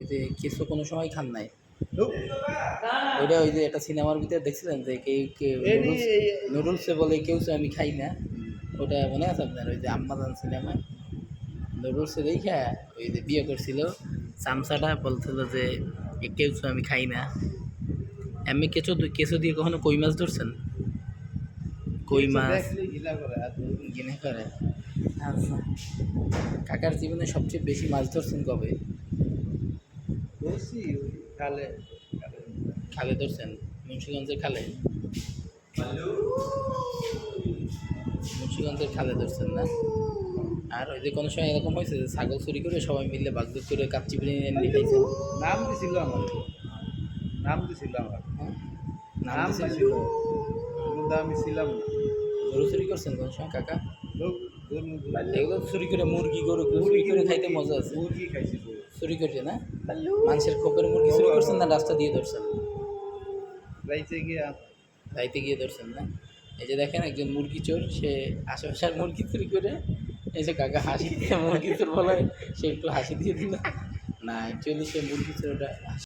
যে কিছু কোনো সময় খান নাই ওইটা ওই যে একটা সিনেমার ভিতরে দেখছিলেন যে নুডলস নুডলসে বলে কেউ আমি খাই না ওটা মনে আছে আপনার ওই যে আম্মাজান সিনেমায় নুডলসে দেখা ওই যে বিয়ে করছিল চামচাটা বলছিল যে কেউ আমি খাই না। এমনি কেঁচো কেঁচো দিয়ে কখনো কই মাছ ধরছেন? কই মাছ ঘিনে করে। আচ্ছা, কাকার জীবনে সবচেয়ে বেশি মাছ ধরছেন কবে? খালে ধরছেন? মুন্সিগঞ্জের খালে? মুন্সিগঞ্জের খালে ধরছেন না? আর ওই যে কোনো সময় এরকম হয়েছে যে ছাগল চুরি করে সবাই মিলে বাগদুর করে কাচ্চি বিরিয়ানি এনে খাইছেন? নাম দিছিল আমার, নাম দিছিল আমার, হ্যাঁ, নাম দিছিল, কিন্তু আমি ছিলাম না। গরু চুরি করছেন কোনো সময় কাকা? গরু এগুলো চুরি করে মুরগি গরু চুরি করে খাইতে মজা আছে। মুরগি খাইছি, চুরি করে না? মানুষের খোপের মুরগি চুরি করছেন না রাস্তা দিয়ে ধরছেন? রাইতে গিয়ে রাইতে গিয়ে ধরছেন না? এই যে দেখেন একজন মুরগি চোর, সে আশেপাশের মুরগি চুরি করে এই যে কাকা হাসি দিয়ে মুরগি চোর বলে, সে একটু হাসি দিয়ে দিল না, অ্যাকচুয়ালি সে মুরগি চোর ওটা